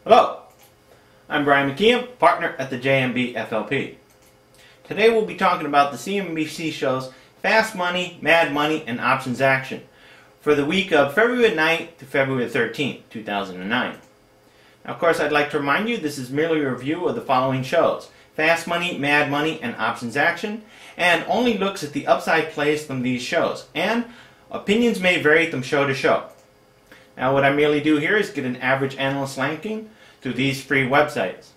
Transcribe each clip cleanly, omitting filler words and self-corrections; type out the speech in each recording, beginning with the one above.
Hello, I'm Brian Mckeon, partner at the CNBC FLP. Today we'll be talking about the CNBC shows Fast Money, Mad Money, and Options Action for the week of February 9th to February 13th, 2009. Now, of course, I'd like to remind you this is merely a review of the following shows: Fast Money, Mad Money, and Options Action, and only looks at the upside plays from these shows, and opinions may vary from show to show. Now, what I merely do here is get an average analyst ranking through these free websites.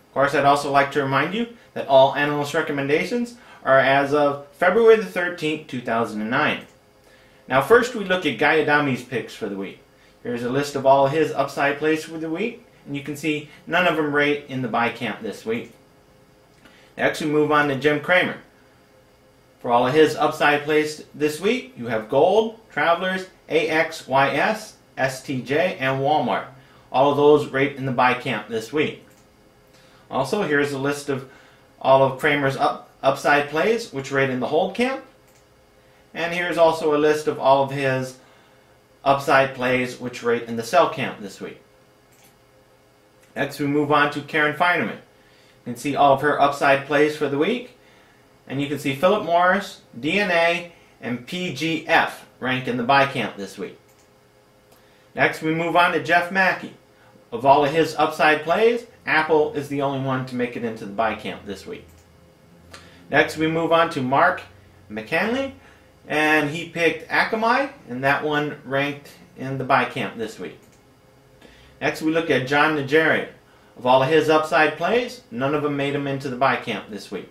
Of course, I'd also like to remind you that all analyst recommendations are as of February the 13th, 2009. Now, first we look at Guy Adami's picks for the week. Here's a list of all his upside plays for the week, and you can see none of them rate in the buy camp this week. Next, we move on to Jim Cramer. For all of his upside plays this week, you have Gold, Travelers, AXYS, STJ, and Walmart. All of those rate in the buy camp this week. Also, here's a list of all of Cramer's upside plays, which rate in the hold camp. And here's also a list of all of his upside plays, which rate in the sell camp this week. Next, we move on to Karen Feinerman. You can see all of her upside plays for the week. And you can see Philip Morris, DNA, and PGF rank in the buy camp this week. Next, we move on to Jeff Mackey. Of all of his upside plays, Apple is the only one to make it into the buy camp this week. Next, we move on to Mark Mckeon, and he picked Akamai, and that one ranked in the buy camp this week. Next, we look at John Najarian. Of all of his upside plays, none of them made him into the buy camp this week.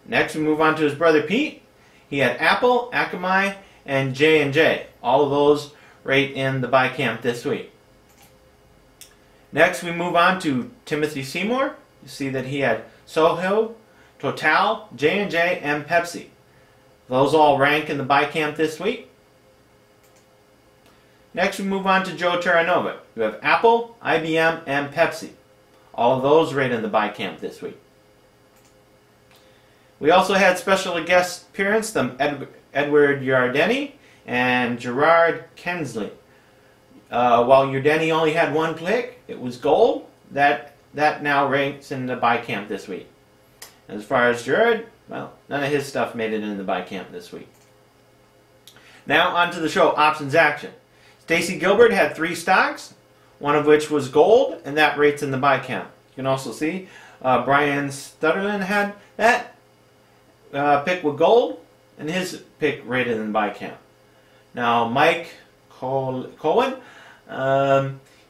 Next, we move on to his brother Pete. He had Apple, Akamai, and J&J. All of those rate in the buy camp this week. Next, we move on to Timothy Seymour. You see that he had Soho, Total, J&J, and Pepsi. Those all rank in the buy camp this week. Next, we move on to Joe Terranova. You have Apple, IBM, and Pepsi. All of those rate in the buy camp this week. We also had special guest appearance from Edward Yardeni and Gerard Kensley. While Yardeni only had one pick, it was Gold. That now ranks in the buy camp this week. As far as Gerard, well, none of his stuff made it in the buy camp this week. Now on to the show Options Action. Stacy Gilbert had 3 stocks, one of which was Gold, and that rates in the buy camp. You can also see Brian Stutterland had that pick with Gold, and his pick rated in the buy camp. Now Mike Cohen,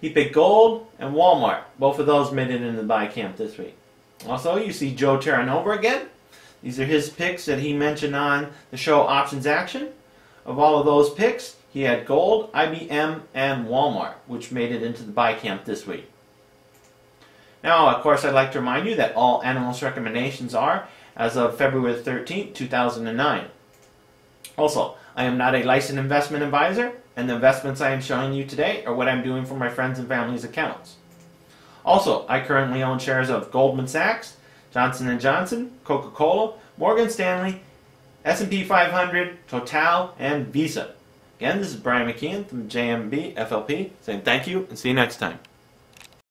he picked Gold and Walmart. Both of those made it in the buy camp this week. Also, you see Joe Terranova again. These are his picks that he mentioned on the show Options Action. Of all of those picks, he had Gold, IBM, and Walmart, which made it into the buy camp this week. Now, of course, I'd like to remind you that all analyst recommendations are as of February 13th, 2009. Also, I am not a licensed investment advisor, and the investments I am showing you today are what I'm doing for my friends and family's accounts. Also, I currently own shares of Goldman Sachs, Johnson & Johnson, Coca-Cola, Morgan Stanley, S&P 500, Total, and Visa. Again, this is Brian Mckeon from CNBC FLP saying thank you and see you next time.